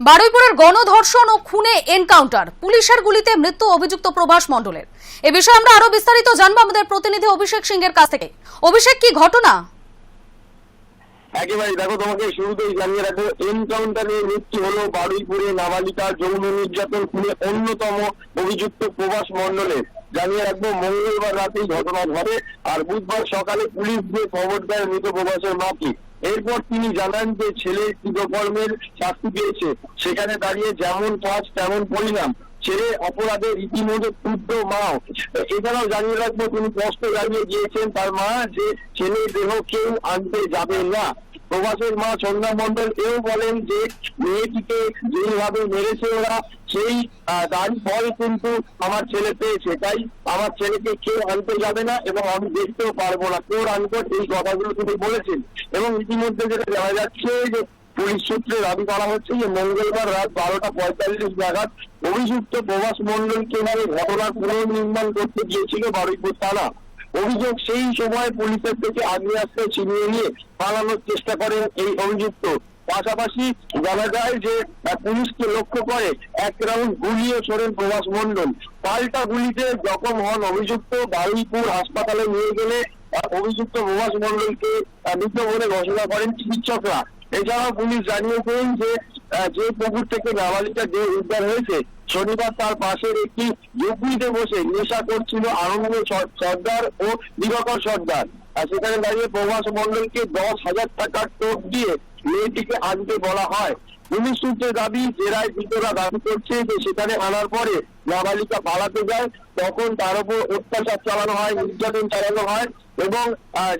বারুইপুরের গণধর্ষণ ও খুনে এনকাউন্টার, পুলিশের গুলিতে মৃত্যু অভিযুক্ত প্রভাস মণ্ডলের। এ বিষয়ে আমরা আরো বিস্তারিত জানবো আমাদের প্রতিনিধি অভিষেক সিংহের কাছ থেকে। অভিষেক, কি ঘটনা? একেবারে দেখো, তোমাকে শুরুতেই জানিয়ে রাখবো, এনকাউন্টারে মৃত্যু হলো বারুইপুরে নাবালিকা যৌন নির্যাতন খুনে অন্যতম অভিযুক্ত প্রভাস মণ্ডলের। জানিয়ে রাখবো, মঙ্গলবার রাতেই ঘটনা ঘটে। আর বুধবার সকালে পুলিশ যে খবর দেয় মৃত প্রভাসের মাকে, এরপর তিনি জানান যে ছেলে কৃতকর্মের শাস্তি পেয়েছে। সেখানে দাঁড়িয়ে যেমন কাজ তেমন পরিণাম, ছেলে অপরাধে রীতিমতো ক্ষুব্ধ মাও। এছাড়াও জানিয়ে রাখবো, তিনি স্পষ্ট জানিয়ে গিয়েছেন তার মা যে ছেলের দেহ কেউ আনতে যাবে না। প্রভাসের মা সন্ধ্যা মণ্ডল এও বলেন যে মেয়েটিকে যেভাবে মেরেছে ওরা, সেই তার ফল কিন্তু আমার ছেলে পেয়েছে, তাই আমার ছেলেকে কেউ আনতে যাবে না এবং আমি দেখতেও পারবো না, কেউ আনকোট এই কথাগুলো তিনি বলেছেন। এবং ইতিমধ্যে যেটা জানা যাচ্ছে যে পুলিশ সূত্রে দাবি করা হচ্ছে যে মঙ্গলবার রাত 12:45 নাগাদ অভিযুক্ত প্রভাস মণ্ডলকে নিয়ে ঘটনার পুনর্নির্মাণ করতে গিয়েছিল বারুইপুর থানা। অভিযোগ, সেই সময় পুলিশের থেকে আগ্নেয়াস্ত্র ছিনিয়ে নিয়ে পালানোর চেষ্টা করেন এই অভিযুক্ত। পাশাপাশি জানা যায় যে পুলিশকে লক্ষ্য করে এক রাউন্ড গুলিও ছোড়েন প্রভাস মণ্ডল। পাল্টা গুলিতে জখম হন অভিযুক্ত। বারুইপুর হাসপাতালে নিয়ে গেলে অভিযুক্ত প্রভাস মণ্ডলকে মৃত বলে ঘোষণা করেন চিকিৎসকরা। এছাড়াও পুলিশ জানিয়েছেন যে পুকুর থেকে নাবালিকা যে উদ্ধার হয়েছে, শনিবার তার পাশের একটি ঝুপড়িতে বসে নেশা করছিল আনন্দ সর্দার ও দিবাকর সর্দার। সেখানে দাঁড়িয়ে প্রভাস মণ্ডলকে 10,000 টাকার টোপ দিয়ে মেয়েটিকে আনতে বলা হয়। পুলিশ সূত্রে দাবি, জেরায় ধৃতরা দাবি করছে যে সেখানে আনার পরে নাবালিকা পালাতে যায়, তখন তার উপর অত্যাচার চালানো হয়, নির্যাতন চালানো হয়। এবং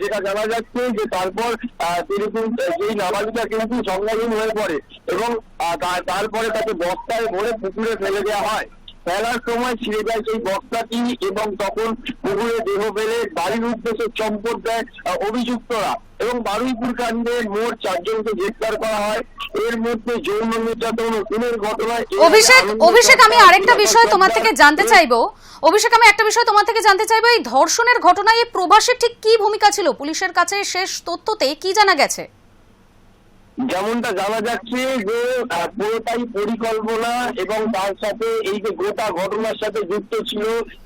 যেটা জানা যাচ্ছে যে তারপর সেই নাবালিকা কিন্তু সংজ্ঞাহীন হয়ে পড়ে এবং তারপরে তাকে বস্তায় ভরে পুকুরে ফেলে দেওয়া হয়। ফেলার সময় ছিঁড়ে যায় সেই বস্তাটি এবং তখন পুকুরে দেহ ফেলে বাড়ির উদ্দেশ্যে চম্পট দেয় অভিযুক্তরা। এবং বারুইপুর কাণ্ডে মোট 4 জনকে গ্রেফতার করা হয়। এর মধ্যে যৌন নির্যাতন ও খুনের ঘটনায় অভিষেক আমি আরেকটা বিষয় তোমার থেকে জানতে চাইবো। এই ধর্ষণের ঘটনায় প্রভাসের ঠিক কি ভূমিকা ছিল? পুলিশের কাছে শেষ তথ্যতে কি জানা গেছে? যেমনটা জানা যাচ্ছে যে পুরোটাই পরিকল্পনা এবং তার সাথে এই যে গোটা ঘটনার সাথে যুক্ত ছিল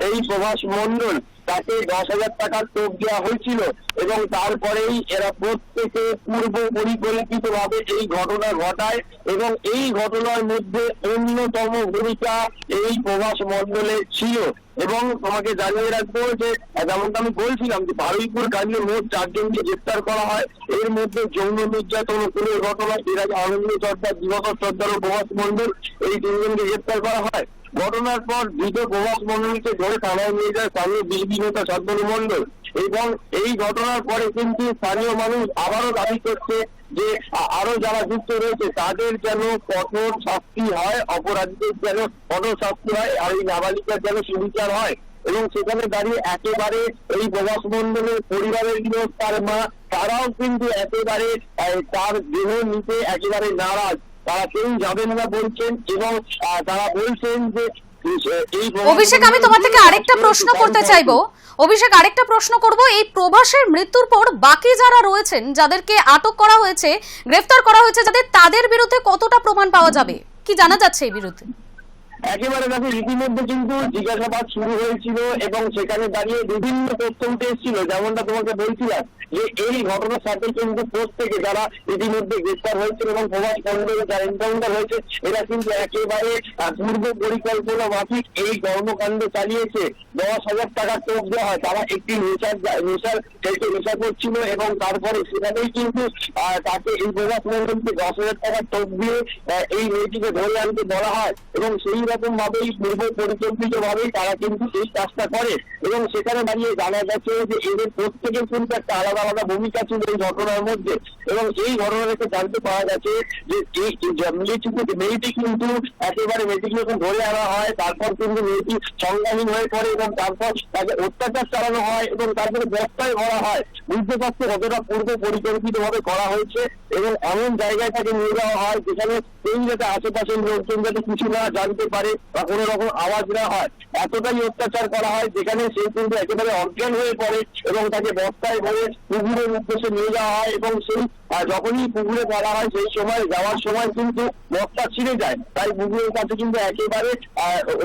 এই প্রভাস মণ্ডল। তাকে 10,000 টাকার টোপ দেওয়া হয়েছিল এবং তারপরেই এরা প্রত্যেকে পূর্ব পরিকল্পিত ভাবে এই ঘটনা ঘটায় এবং এই ঘটনার মধ্যে অন্যতম ভূমিকা এই প্রভাস মণ্ডলের ছিল। এবং তোমাকে জানিয়ে রাখবো যে যেমনটা আমি বলছিলাম যে বারুইপুর কাণ্ডে মোট 4 জনকে গ্রেফতার করা হয়। এর মধ্যে যৌন নির্যাতন ও খুনের ঘটনা, এর আগে আনন্দ সর্দার, দিবাকর সর্দার ও প্রভাস মণ্ডল, এই 3 জনকে গ্রেফতার করা হয়। ঘটনার পর ধৃত প্রভাস মণ্ডলকে ধরে থানায় নিয়ে যায় স্থানীয় বিজেপি নেতা শান্তনু মণ্ডল। এবং এই ঘটনার পরে কিন্তু স্থানীয় মানুষ আবারও দাবি করছে যে আরো যারা যুক্ত রয়েছে তাদের যেন কঠোর শাস্তি হয়, অপরাধীদের যেন কঠোর শাস্তি হয়, আর এই নাবালিকার যেন সুবিচার হয়। এবং সেখানে দাঁড়িয়ে একেবারে এই প্রভাস মণ্ডলের পরিবারের লোক, তার মা, তারাও কিন্তু একেবারে তার দেহ নিতে একেবারে নারাজ। তারা কেউ যাবেন না বলছেন এবং তারা বলছেন যে অভিষেক, আমি তোমার থেকে আরেকটা প্রশ্ন করতে চাইবো। আরেকটা প্রশ্ন করব, এই প্রভাসের মৃত্যুর পর বাকি যারা রয়েছেন, যাদেরকে আটক করা হয়েছে, গ্রেফতার করা হয়েছে, তাদের বিরুদ্ধে কতটা প্রমাণ পাওয়া যাবে, কি জানা যাচ্ছে এই বিরুদ্ধে? একেবারে দেখো, ইতিমধ্যে কিন্তু জিজ্ঞাসাবাদ শুরু হয়েছিল এবং সেখানে দাঁড়িয়ে বিভিন্ন তথ্য উঠে এসেছিল। যেমনটা তোমাকে বলছিলাম যে এই ঘটনার সাথে কিন্তু প্রত্যেকে যারা ইতিমধ্যে গ্রেফতার হয়েছিল এবং প্রভাস মণ্ডলের যারা এনকাউন্টার হয়েছে, এরা কিন্তু একেবারে পূর্ব পরিকল্পনা মাফিক এই কর্মকাণ্ড চালিয়েছে। 10,000 টাকার টোপ দেওয়া হয়, তারা একটি নেশা করছিল এবং তারপরে সেখানেই কিন্তু তাকে এই প্রভাস মণ্ডলকে 10,000 টাকার টোপ দিয়ে এই মেয়েটিকে ধরে আনতে বলা হয় এবং সেই রকম ভাবেই পূর্ব পরিকল্পিত ভাবেই তারা কিন্তু এই কাজটা করে। এবং সেখানে দাঁড়িয়ে জানা যাচ্ছে যে এদের প্রত্যেকের কিন্তু একটা আলাদা আলাদা ভূমিকা ছিল এই ঘটনার মধ্যে। এবং এই ঘটনা থেকে জানতে পাওয়া গেছে যে মেয়েটি কিন্তু একেবারে মেয়েটিকে যখন ধরে আনা হয়, তারপর কিন্তু মেয়েটি সংজ্ঞাহীন হয়ে পড়ে এবং তারপর তাকে অত্যাচার চালানো হয় এবং তারপরে বস্তায় ভরা হয়। বুঝতে পারছে কতটা পূর্ব পরিকল্পিত ভাবে করা হয়েছে এবং এমন জায়গায় তাকে নিয়ে যাওয়া হয় যেখানে এই যাতে আশেপাশের লোকজন যাতে কিছু না জানতে পারে পারে বা কোনো রকম আওয়াজ না হয়, এতটাই অত্যাচার করা হয় যেখানে সে কিন্তু একেবারে অজ্ঞান হয়ে পড়ে এবং তাকে বস্তায় ভরে পুকুরের উদ্দেশ্যে নিয়ে যাওয়া হয় এবং সেই যখনই পুকুরে ফেলা হয় সেই সময় যাওয়ার সময় কিন্তু বস্তা ছিঁড়ে যায়। তাই পুকুরের কাছে কিন্তু একেবারে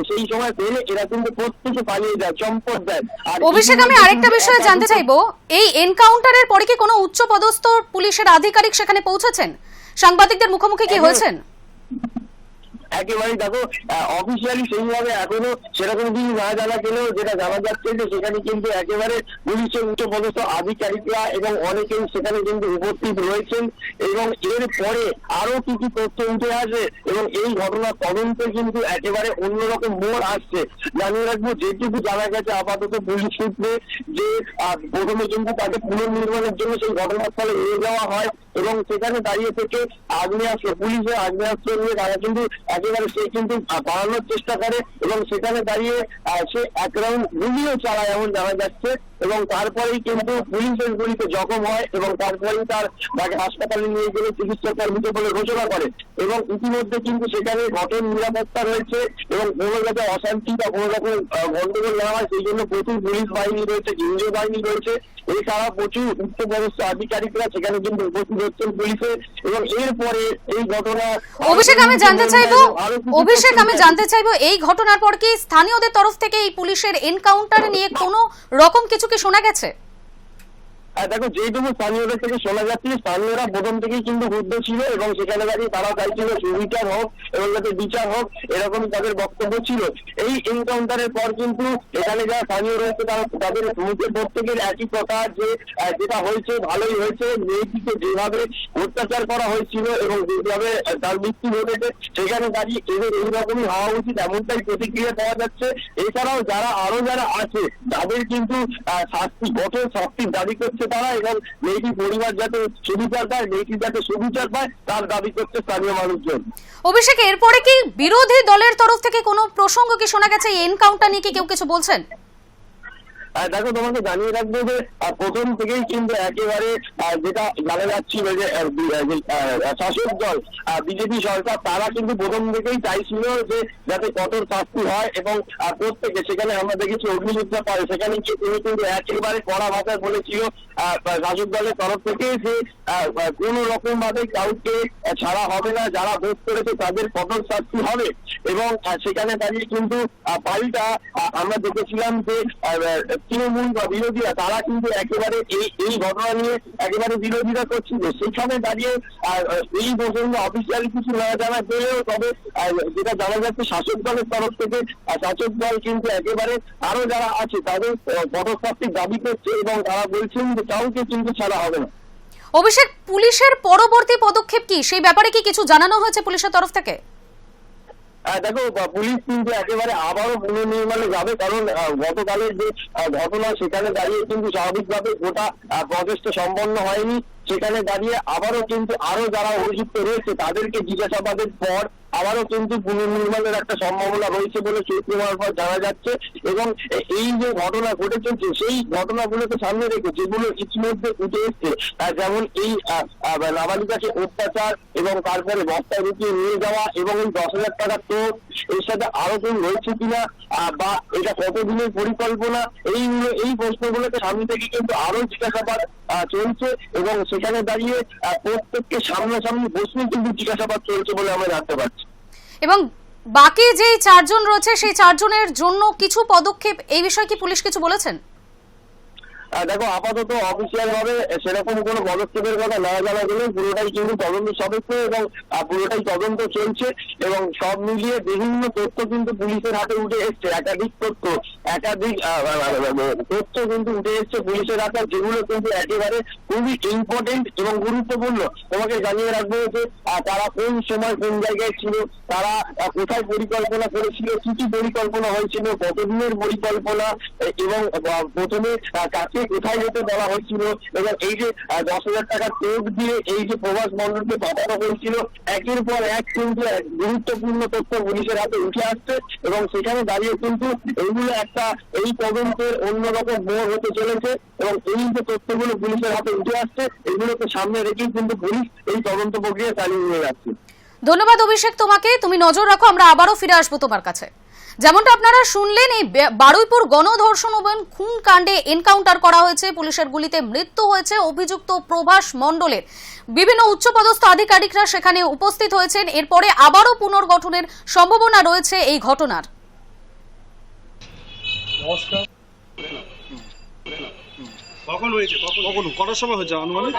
সেই সময় পেলে এরা কিন্তু প্রত্যেকে পালিয়ে যায়, চম্পট দেয়। আর অভিষেক, আমি আরেকটা বিষয়ে জানতে চাইবো, এই এনকাউন্টারের পরে কি কোনো উচ্চ পদস্থ পুলিশের আধিকারিক সেখানে পৌঁছেছেন, সাংবাদিকদের মুখোমুখি কি হয়েছেন? একেবারে দেখো অফিসিয়ালি সেইভাবে এখনো সেরকম কিছু না জানা গেলেও যেটা জানা যাচ্ছে যে সেখানে কিন্তু একেবারে পুলিশের উচ্চপদস্থ আধিকারিকরা এবং অনেকেই সেখানে কিন্তু উপস্থিত রয়েছেন এবং এর পরে আরো কিছু তথ্য উঠে আসে এবং এই ঘটনার তদন্তে কিন্তু একেবারে অন্যরকম মোড় আসছে। জানিয়ে রাখবো, যেটুকু জানা গেছে আপাতত পুলিশ সূত্রে যে প্রথমে কিন্তু তাকে পুনর্নির্মাণের জন্য সেই ঘটনাস্থলে নিয়ে যাওয়া হয় এবং সেখানে দাঁড়িয়ে থেকে আগ্নেয়াস্ত্র, পুলিশের আগ্নেয়াস্ত্র নিয়ে তারা কিন্তু একেবারে সে কিন্তু বাড়ানোর চেষ্টা করে এবং সেখানে দাঁড়িয়ে সে এক রাউন্ড গুলিও চালায় এমন জানা যাচ্ছে এবং তারপরেই কিন্তু পুলিশের গুলিতে জখম হয় এবং তারপরেই তাকে হাসপাতালে নিয়ে গেলে চিকিৎসকের মৃত বলে ঘোষণা করে এবং ইতিমধ্যে কিন্তু সেখানে কঠোর নিরাপত্তা রয়েছে এবং কোনো যাতে অশান্তি বা কোনো রকম গন্ডগোল না হয় সেই জন্য প্রচুর পুলিশ বাহিনী রয়েছে, কেন্দ্রীয় বাহিনী রয়েছে, এছাড়া প্রচুর উচ্চপদস্থ আধিকারিকরা সেখানে কিন্তু উপস্থিত হচ্ছেন পুলিশে এবং এরপরে এই ঘটনা। অভিষেক, আমি জানতে চাইবো এই ঘটনার পর কি স্থানীয়দের তরফ থেকে এই পুলিশের এনকাউন্টার নিয়ে কোনো রকম কিছু কি শোনা গেছে? দেখো, যেটুকু স্থানীয়দের থেকে শোনা যাচ্ছে স্থানীয়রা প্রথম থেকেই কিন্তু ক্ষুব্ধ ছিল এবং সেখানে দাঁড়িয়ে তারা চাইছিল সুবিচার হোক এবং যাতে বিচার হোক, এরকম তাদের বক্তব্য ছিল। এই এনকাউন্টারের পর কিন্তু এখানে যারা স্থানীয় রয়েছে তাদের মুখে প্রত্যেকের একই কথা যে যেটা হয়েছে ভালোই হয়েছে, মেয়েটিকে যেভাবে অত্যাচার করা হয়েছিল এবং যেভাবে তার মৃত্যু ঘটেছে সেখানে দাঁড়িয়ে এদের এইরকমই হওয়া উচিত, এমনটাই প্রতিক্রিয়া পাওয়া যাচ্ছে। এছাড়াও যারা আছে তাদের কিন্তু কঠোর শাস্তির দাবি করছে তারা এবং মেয়েটির পরিবার যাতে সুবিচার পায়, মেয়েটির যাতে সুবিচার পায় তার দাবি করছে স্থানীয় মানুষজন। অভিষেক, এরপরে কি বিরোধী দলের তরফ থেকে কোনো প্রসঙ্গ কি শোনা গেছে? এই এনকাউন্টার নিয়ে কি কেউ কিছু বলছেন? দেখো, তোমাকে জানিয়ে রাখবো যে প্রথম থেকেই কিন্তু একেবারে যেটা জানা যাচ্ছিল যে শাসক দল বিজেপি সরকার তারা কিন্তু প্রথম থেকেই চাইছিল যে যাতে কঠোর শাস্তি হয় এবং প্রত্যেকে, সেখানে আমরা দেখেছি অগ্নিমিত্রা পারে সেখানে গিয়ে তিনি কিন্তু একেবারে কড়া ভাষায় বলেছিল শাসক দলের তরফ থেকে যে কোনো রকম ভাবে কাউকে ছাড়া হবে না, যারা ভোট করেছে তাদের কঠোর শাস্তি হবে এবং সেখানে দাঁড়িয়ে কিন্তু পাল্টা আমরা দেখেছিলাম যে তৃণমূল বা বিরোধীরা তারা কিন্তু একেবারে এই ঘটনা নিয়ে একেবারে বিরোধিতা করছিল। সেখানে দাঁড়িয়ে এই প্রসঙ্গে অফিসিয়ালি কিছু না জানা গেলেও তবে যেটা জানা যাচ্ছে শাসক দলের তরফ থেকে শাসক দল কিন্তু একেবারে আরো যারা আছে তাদের পদক্ষেপের দাবি করছে এবং তারা বলছেন যে কাউকে কিন্তু ছাড়া হবে না। অভিষেক, পুলিশের পরবর্তী পদক্ষেপ কি, সেই ব্যাপারে কি কিছু জানানো হয়েছে পুলিশের তরফ থেকে? দেখো, পুলিশ কিন্তু একেবারে আবারও পুনর্নির্মাণে যাবে, কারণ গতকালের যে ঘটনা সেখানে দাঁড়িয়ে কিন্তু স্বাভাবিকভাবে গোটা প্রচেষ্টা সম্পন্ন হয়নি। সেখানে দাঁড়িয়ে আবারও কিন্তু আরো যারা অভিযুক্ত রয়েছে তাদেরকে জিজ্ঞাসাবাদের পর আবারও কিন্তু পুনর্নির্মাণের একটা সম্ভাবনা রয়েছে বলে সূত্র মারফত জানা যাচ্ছে এবং এই যে ঘটনা ঘটেছে সেই ঘটনাগুলোকে সামনে রেখে যেগুলো ইতিমধ্যে উঠে এসছে, যেমন এই নাবালিকাকে অত্যাচার এবং তারপরে বস্তায় ঢুকিয়ে নিয়ে যাওয়া এবং এই 10,000 টাকার তো এর সাথে আরো কেউ রয়েছে কিনা বা এটা কতদিনের পরিকল্পনা, এই প্রশ্নগুলোকে সামনে থেকে কিন্তু আরো জিজ্ঞাসাবাদ চলছে এবং সেখানে দাঁড়িয়ে প্রত্যেককে সামনাসামনি বসে কিন্তু জিজ্ঞাসাবাদ চলছে বলে আমরা জানতে পারছি। এবং বাকি যেই 4 জন রয়েছে সেই 4 জনের জন্য কিছু পদক্ষেপ, এই বিষয়ে কি পুলিশ কিছু বলেছেন? দেখো, আপাতত অফিসিয়াল ভাবে সেরকম কোনো পদক্ষেপের কথা না জানা গেলে পুরোটাই কিন্তু তদন্ত সাপেক্ষ এবং পুরোটাই তদন্ত চলছে এবং সব মিলিয়ে বিভিন্ন তথ্য কিন্তু পুলিশের হাতে উঠে এসছে, একাধিক তথ্য কিন্তু উঠে এসছে পুলিশের হাতে, যেগুলো কিন্তু একেবারে খুবই ইম্পর্টেন্ট এবং গুরুত্বপূর্ণ। তোমাকে জানিয়ে রাখবো যে তারা কোন সময় কোন জায়গায় ছিল, তারা কোথায় পরিকল্পনা করেছিল, কি কি পরিকল্পনা হয়েছিল, কতদিনের পরিকল্পনা এবং প্রথমে কাছে কোথায় যেতে বলা হয়েছিল এবং এই যে 10,000 টাকার চেক দিয়ে এই যে প্রভাস মন্ডলকে পাঠানো হয়েছিল, একের পর এক কিন্তু গুরুত্বপূর্ণ তথ্য পুলিশের হাতে উঠে আসছে এবং সেখানে দাঁড়িয়ে কিন্তু এইগুলো একটা এই তদন্তের অন্যরকম মোড় হতে চলেছে এবং এই যে তথ্যগুলো পুলিশের হাতে উঠে আসছে এগুলোকে সামনে রেখেই কিন্তু পুলিশ এই তদন্ত প্রক্রিয়া চালিয়ে নিয়ে যাচ্ছে। ধন্যবাদ অভিষেক তোমাকে, তুমি নজর রাখো, আমরা আবারও ফিরে আসবো তোমার কাছে। যেমনটা আপনারা শুনলেন, এই বারুইপুর গণধর্ষণ ও খুন কাণ্ডে এনকাউন্টার করা হয়েছে, পুলিশের গুলিতে মৃত্যু হয়েছে অভিযুক্ত প্রভাস মণ্ডলের। বিভিন্ন উচ্চপদস্থ আধিকারিকরা সেখানে উপস্থিত হয়েছেন। এরপরে আবারও পুনর্গঠনের সম্ভাবনা রয়েছে এই ঘটনার। নমস্কার। কখন হয়েছে, কখন কটার সময় হয়েছে আনুমানিক?